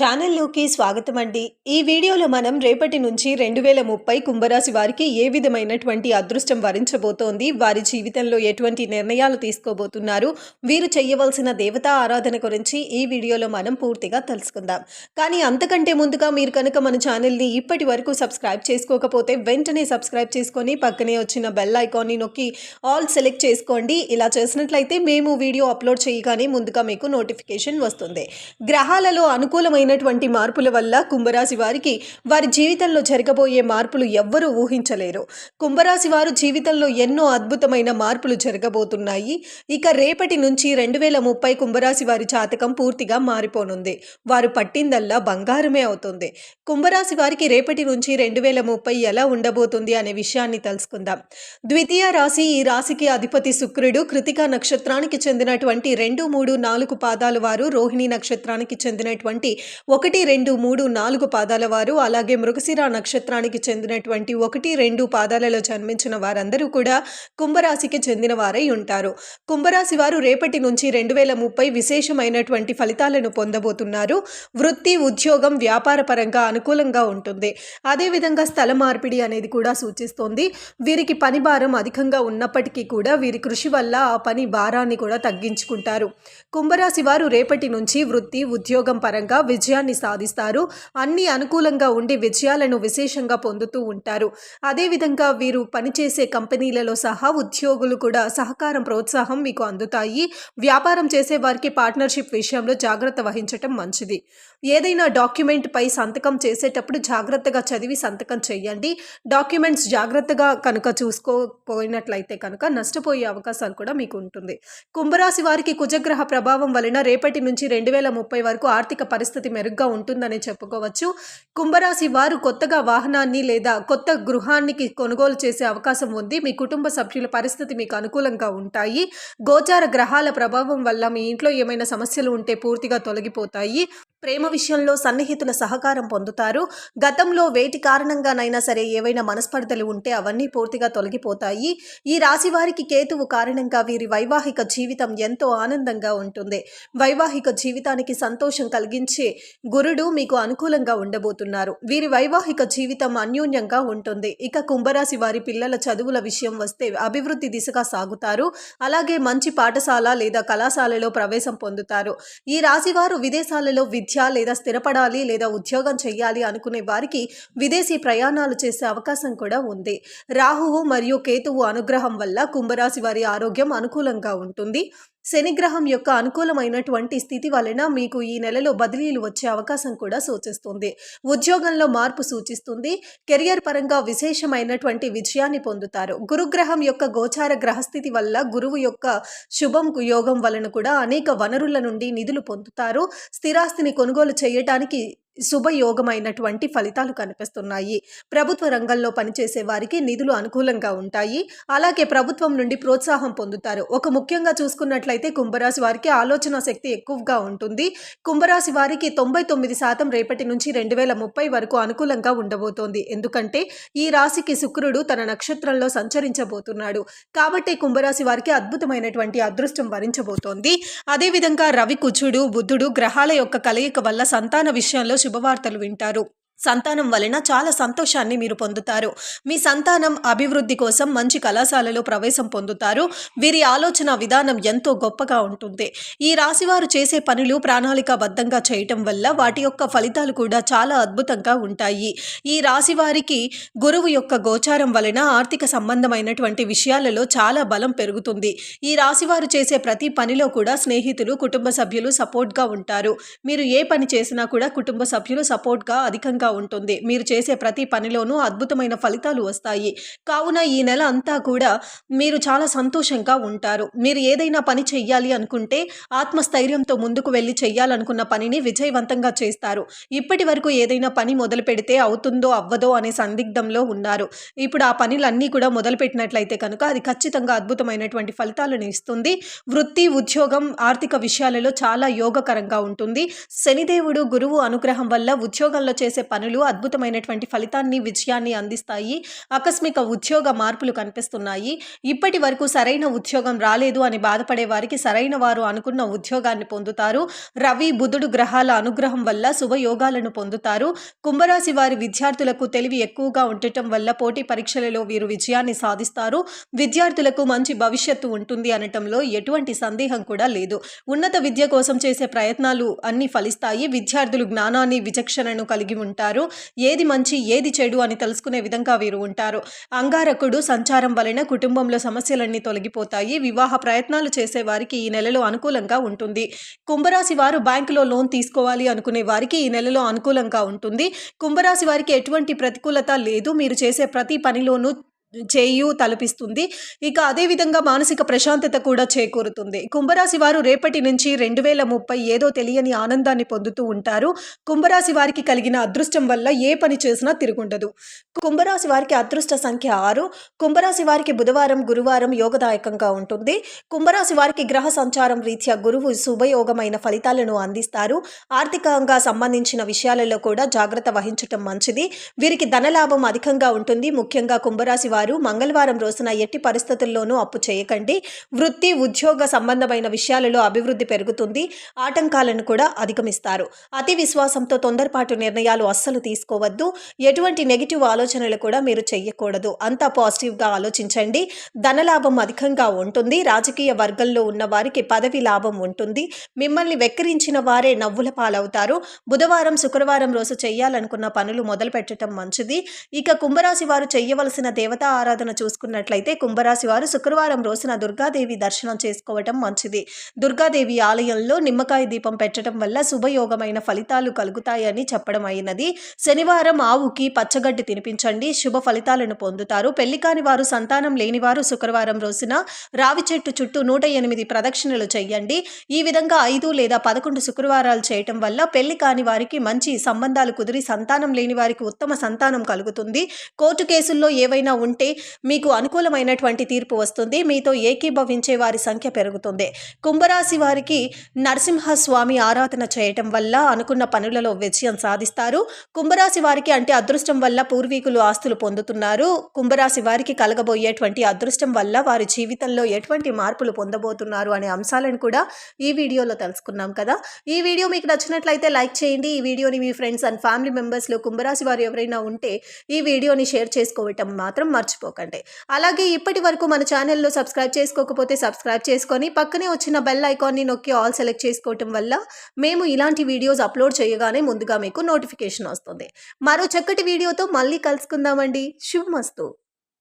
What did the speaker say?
ఛానల్లోకి స్వాగతం అండి. ఈ వీడియోలో మనం రేపటి నుంచి 2030 కుంభరాశి వారికి ఏ విధమైనటువంటి అదృష్టం వరించబోతోంది, వారి జీవితంలో ఎటువంటి నిర్ణయాలు తీసుకోబోతున్నారు, వీరు చేయవలసిన దేవతా ఆరాధన గురించి ఈ వీడియోలో మనం పూర్తిగా తెలుసుకుందాం. కానీ అంతకంటే ముందుగా మీరు కనుక మన ఛానల్ని ఇప్పటి వరకు సబ్స్క్రైబ్ చేసుకోకపోతే వెంటనే సబ్స్క్రైబ్ చేసుకొని పక్కనే వచ్చిన బెల్ ఐకాన్ని నొక్కి ఆల్ సెలెక్ట్ చేసుకోండి. ఇలా చేసినట్లయితే మేము వీడియో అప్లోడ్ చేయగానే ముందుగా మీకు నోటిఫికేషన్ వస్తుంది. గ్రహాలలో అనుకూలమైనటువంటి మార్పుల వల్ల కుంభరాశి వారికి వారి జీవితంలో జరగబోయే మార్పులు ఎవ్వరూ ఊహించలేరు. కుంభరాశి వారు జీవితంలో ఎన్నో అద్భుతమైన మార్పులు జరగబోతున్నాయి. ఇక రేపటి నుంచి 2030 కుంభరాశి వారి జాతకం పూర్తిగా మారిపోనుంది. వారు పట్టిందల్లా బంగారమే అవుతుంది. కుంభరాశి వారికి రేపటి నుంచి 2030 ఎలా ఉండబోతుంది అనే విషయాన్ని తెలుసుకుందాం. ద్వితీయ రాశి, ఈ రాశికి అధిపతి శుక్రుడు. కృతికా నక్షత్రానికి చెందినటువంటి 2, 3, 4 పాదాల వారు, రోహిణి నక్షత్రానికి చెందినటువంటి 1, 2, 3, 4 పాదాల వారు, అలాగే మృగశిర నక్షత్రానికి చెందినటువంటి 1, 2 పాదాలలో జన్మించిన వారందరూ కూడా కుంభరాశికి చెందిన వారై ఉంటారు. కుంభరాశి వారు రేపటి నుంచి 2030 విశేషమైనటువంటి ఫలితాలను పొందబోతున్నారు. వృత్తి, ఉద్యోగం, వ్యాపార పరంగా అనుకూలంగా ఉంటుంది. అదేవిధంగా స్థల మార్పిడి అనేది కూడా సూచిస్తోంది. వీరికి పని భారం అధికంగా ఉన్నప్పటికీ కూడా వీరి కృషి వల్ల ఆ పని భారాన్ని కూడా తగ్గించుకుంటారు. కుంభరాశి వారు రేపటి నుంచి వృత్తి, ఉద్యోగం పరంగా విజయాన్ని సాధిస్తారు. అన్ని అనుకూలంగా ఉండి విజయాలను విశేషంగా పొందుతూ ఉంటారు. అదేవిధంగా వీరు పనిచేసే కంపెనీలలో సహా ఉద్యోగులు కూడా సహకారం, ప్రోత్సాహం మీకు అందుతాయి. వ్యాపారం చేసే వారికి పార్ట్నర్షిప్ విషయంలో జాగ్రత్త వహించటం మంచిది. ఏదైనా డాక్యుమెంట్ పై సంతకం చేసేటప్పుడు జాగ్రత్తగా చదివి సంతకం చేయండి. డాక్యుమెంట్స్ జాగ్రత్తగా కనుక చూసుకోపోయినట్లయితే కనుక నష్టపోయే అవకాశాలు కూడా మీకు ఉంటుంది. కుంభరాశి వారికి కుజగ్రహ ప్రభావం వలన రేపటి నుంచి 2030 వరకు ఆర్థిక పరిస్థితి మెరుగ్గా ఉంటుందని చెప్పుకోవచ్చు. కుంభరాశి వారు కొత్తగా వాహనాన్ని లేదా కొత్త గృహానికి కొనుగోలు చేసే అవకాశం ఉంది. మీ కుటుంబ సభ్యుల పరిస్థితి మీకు అనుకూలంగా ఉంటాయి. గోచార గ్రహాల ప్రభావం వల్ల మీ ఇంట్లో ఏమైనా సమస్యలు ఉంటే పూర్తిగా తొలగిపోతాయి. ప్రేమ విషయంలో సన్నిహితుల సహకారం పొందుతారు. గతంలో వేటి కారణంగానైనా సరే ఏవైనా మనస్పర్ధలు ఉంటే అవన్నీ పూర్తిగా తొలగిపోతాయి. ఈ రాశి వారికి కేతువు కారణంగా వీరి వైవాహిక జీవితం ఎంతో ఆనందంగా ఉంటుంది. వైవాహిక జీవితానికి సంతోషం కలిగించే గురుడు మీకు అనుకూలంగా ఉండబోతున్నారు. వీరి వైవాహిక జీవితం అన్యోన్యంగా ఉంటుంది. ఇక కుంభరాశి వారి పిల్లల చదువుల విషయం వస్తే అభివృద్ధి దిశగా సాగుతారు. అలాగే మంచి పాఠశాల లేదా కళాశాలలో ప్రవేశం పొందుతారు. ఈ రాశి వారు విదేశాలలో విద్య లేదా స్థిరపడాలి లేదా ఉద్యోగం చేయాలి అనుకునే వారికి విదేశీ ప్రయాణాలు చేసే అవకాశం కూడా ఉంది. రాహువు మరియు కేతువు అనుగ్రహం వల్ల కుంభరాశి వారి ఆరోగ్యం అనుకూలంగా ఉంటుంది. శనిగ్రహం యొక్క అనుకూలమైనటువంటి స్థితి వలన మీకు ఈ నెలలో బదిలీలు వచ్చే అవకాశం కూడా సూచిస్తుంది. ఉద్యోగంలో మార్పు సూచిస్తుంది. కెరియర్ పరంగా విశేషమైనటువంటి విజయాన్ని పొందుతారు. గురుగ్రహం యొక్క గోచార గ్రహస్థితి వల్ల గురువు యొక్క శుభం యోగం వలన కూడా అనేక వనరుల నుండి నిధులు పొందుతారు. స్థిరాస్తిని కొనుగోలు చేయటానికి శుభయోగమైనటువంటి ఫలితాలు కనిపిస్తున్నాయి. ప్రభుత్వ రంగంలో పనిచేసే వారికి నిధులు అనుకూలంగా ఉంటాయి. అలాగే ప్రభుత్వం నుండి ప్రోత్సాహం పొందుతారు. ఒక ముఖ్యంగా చూసుకున్నట్లయితే కుంభరాశి వారికి ఆలోచన శక్తి ఎక్కువగా ఉంటుంది. కుంభరాశి వారికి 99% రేపటి నుంచి 2030 వరకు అనుకూలంగా ఉండబోతోంది. ఎందుకంటే ఈ రాశికి శుక్రుడు తన నక్షత్రంలో సంచరించబోతున్నాడు. కాబట్టి కుంభరాశి వారికి అద్భుతమైనటువంటి అదృష్టం వరించబోతోంది. అదేవిధంగా రవి, కుజుడు, బుధుడు గ్రహాల యొక్క కలయిక వల్ల సంతాన విషయంలో శుభవార్తలు వింటారు. సంతానం వలన చాలా సంతోషాన్ని మీరు పొందుతారు. మీ సంతానం అభివృద్ధి కోసం మంచి కళాశాలలో ప్రవేశం పొందుతారు. వీరి ఆలోచన విధానం ఎంతో గొప్పగా ఉంటుంది. ఈ రాశివారు చేసే పనులు ప్రణాళికాబద్ధంగా చేయటం వల్ల వాటి యొక్క ఫలితాలు కూడా చాలా అద్భుతంగా ఉంటాయి. ఈ రాశి వారికి గురువు యొక్క గోచారం వలన ఆర్థిక సంబంధమైనటువంటి విషయాలలో చాలా బలం పెరుగుతుంది. ఈ రాశివారు చేసే ప్రతి పనిలో కూడా స్నేహితులు, కుటుంబ సభ్యులు సపోర్ట్గా ఉంటారు. మీరు ఏ పని చేసినా కూడా కుటుంబ సభ్యులు సపోర్ట్గా అధికంగా ఉంటుంది. మీరు చేసే ప్రతి పనిలోనూ అద్భుతమైన ఫలితాలు వస్తాయి. కావున ఈ నెల అంతా కూడా మీరు చాలా సంతోషంగా ఉంటారు. మీరు ఏదైనా పని చెయ్యాలి అనుకుంటే ఆత్మస్థైర్యంతో ముందుకు వెళ్ళి చెయ్యాలనుకున్న పనిని విజయవంతంగా చేస్తారు. ఇప్పటి వరకు ఏదైనా పని మొదలు పెడితే అవుతుందో అవ్వదో అనే సందిగ్ధంలో ఉన్నారు. ఇప్పుడు ఆ పనులన్నీ కూడా మొదలుపెట్టినట్లయితే కనుక అది ఖచ్చితంగా అద్భుతమైనటువంటి ఫలితాలను ఇస్తుంది. వృత్తి, ఉద్యోగం, ఆర్థిక విషయాలలో చాలా యోగకరంగా ఉంటుంది. శనిదేవుడు, గురువు అనుగ్రహం వల్ల ఉద్యోగంలో చేసే పనులు అద్భుతమైనటువంటి ఫలితాన్ని, విజయాన్ని అందిస్తాయి. ఆకస్మిక ఉద్యోగ మార్పులు కనిపిస్తున్నాయి. ఇప్పటి వరకు సరైన ఉద్యోగం రాలేదు అని బాధపడే వారికి సరైన వారు అనుకున్న ఉద్యోగాన్ని పొందుతారు. రవి, బుధుడు గ్రహాల అనుగ్రహం వల్ల శుభయోగాలను పొందుతారు. కుంభరాశి వారి విద్యార్థులకు తెలివి ఎక్కువగా ఉండటం వల్ల పోటీ పరీక్షలలో వీరు విజయాన్ని సాధిస్తారు. విద్యార్థులకు మంచి భవిష్యత్తు ఉంటుంది అనటంలో ఎటువంటి సందేహం కూడా లేదు. ఉన్నత విద్య కోసం చేసే ప్రయత్నాలు అన్ని ఫలిస్తాయి. విద్యార్థులు జ్ఞానాన్ని, విచక్షణను కలిగి ఉంటారు. ఏది మంచి, ఏది చెడు అని తెలుసుకునే విధంగా వీరు ఉంటారు. అంగారకుడు సంచారం వలన కుటుంబంలో సమస్యలన్నీ తొలగిపోతాయి. వివాహ ప్రయత్నాలు చేసే వారికి ఈ నెలలో అనుకూలంగా ఉంటుంది. కుంభరాశి వారు బ్యాంకులో లోన్ తీసుకోవాలి అనుకునే వారికి ఈ నెలలో అనుకూలంగా ఉంటుంది. కుంభరాశి వారికి ఎటువంటి ప్రతికూలత లేదు. మీరు చేసే ప్రతి పనిలోనూ చేయు తలపిస్తుంది. ఇక అదేవిధంగా మానసిక ప్రశాంతత కూడా చేకూరుతుంది. కుంభరాశి వారు రేపటి నుంచి 2030 ఏదో తెలియని ఆనందాన్ని పొందుతూ ఉంటారు. కుంభరాశి వారికి కలిగిన అదృష్టం వల్ల ఏ పని చేసినా తిరుగుండదు. కుంభరాశి వారికి అదృష్ట సంఖ్య 6. కుంభరాశి వారికి బుధవారం, గురువారం యోగదాయకంగా ఉంటుంది. కుంభరాశి వారికి గ్రహ సంచారం రీత్యా గురువు శుభయోగమైన ఫలితాలను అందిస్తారు. ఆర్థికంగా సంబంధించిన విషయాలలో కూడా జాగ్రత్త వహించటం మంచిది. వీరికి ధనలాభం అధికంగా ఉంటుంది. ముఖ్యంగా కుంభరాశి వారు మంగళవారం రోజున ఎట్టి పరిస్థితుల్లోనూ అప్పు చేయకండి. వృత్తి, ఉద్యోగ సంబంధమైన విషయాలలో అభివృద్ధి పెరుగుతుంది. ఆటంకాలను కూడా అధిగమిస్తారు. అతి విశ్వాసంతో తొందరపాటు నిర్ణయాలు అస్సలు తీసుకోవద్దు. ఎటువంటి నెగిటివ్ ఆలోచనలు కూడా మీరు చేయకూడదు. అంతా పాజిటివ్గా ఆలోచించండి. ధనలాభం అధికంగా ఉంటుంది. రాజకీయ వర్గంలో ఉన్న వారికి పదవి లాభం ఉంటుంది. మిమ్మల్ని వెక్కిరించిన వారే నవ్వుల పాలవుతారు. బుధవారం, శుక్రవారం రోజు చేయాలనుకున్న పనులు మొదలు పెట్టడం మంచిది. ఇక కుంభరాశి వారు చేయవలసిన దేవతా ఆరాధన చూసుకున్నట్లయితే కుంభరాశి వారు శుక్రవారం రోజున దుర్గాదేవి దర్శనం చేసుకోవటం మంచిది. దుర్గాదేవి ఆలయంలో నిమ్మకాయ దీపం పెట్టడం వల్ల శుభయోగమైన ఫలితాలు కలుగుతాయని చెప్పడం అయినది. శనివారం ఆవుకి పచ్చగడ్డి తినిపించండి. శుభ ఫలితాలను పొందుతారు. పెళ్లి కాని వారు, సంతానం లేనివారు శుక్రవారం రోజున రావి చెట్టు చుట్టూ 108 ప్రదక్షిణలు చేయండి. ఈ విధంగా 5 లేదా 11 శుక్రవారాలు చేయటం వల్ల పెళ్లి కాని వారికి మంచి సంబంధాలు కుదిరి సంతానం లేని వారికి ఉత్తమ సంతానం కలుగుతుంది. కోర్టు కేసుల్లో ఏవైనా ఉంటే మీకు అనుకూలమైనటువంటి తీర్పు వస్తుంది. మీతో ఏకీభవించే వారి సంఖ్య పెరుగుతుంది. కుంభరాశి వారికి నరసింహస్వామి ఆరాధన చేయటం వల్ల అనుకున్న పనులలో విజయం సాధిస్తారు. కుంభరాశి వారికి అంటే అదృష్టం వల్ల పూర్వీకులు ఆస్తులు పొందుతున్నారు. కుంభరాశి వారికి కలగబోయేటువంటి అదృష్టం వల్ల వారి జీవితంలో ఎటువంటి మార్పులు పొందబోతున్నారు అనే అంశాలను కూడా ఈ వీడియోలో తెలుసుకున్నాం కదా. ఈ వీడియో మీకు నచ్చినట్లయితే లైక్ చేయండి. ఈ వీడియోని మీ ఫ్రెండ్స్ అండ్ ఫ్యామిలీ మెంబర్స్లో కుంభరాశి వారు ఎవరైనా ఉంటే ఈ వీడియోని షేర్ చేసుకోవటం మాత్రం మర్చిపోకండి. అలాగే ఇప్పటి వరకు మన ఛానల్లో సబ్స్క్రైబ్ చేసుకోకపోతే సబ్స్క్రైబ్ చేసుకొని పక్కనే వచ్చిన బెల్ ఐకాన్ని నొక్కి ఆల్ సెలెక్ట్ చేసుకోవటం వల్ల మేము ఇలాంటి వీడియోస్ అప్లోడ్ చేయగానే ముందుగా మీకు నోటిఫికేషన్ వస్తుంది. మరో చక్కటి వీడియోతో మళ్ళీ కలుసుకుందామండి. శుభమస్తు.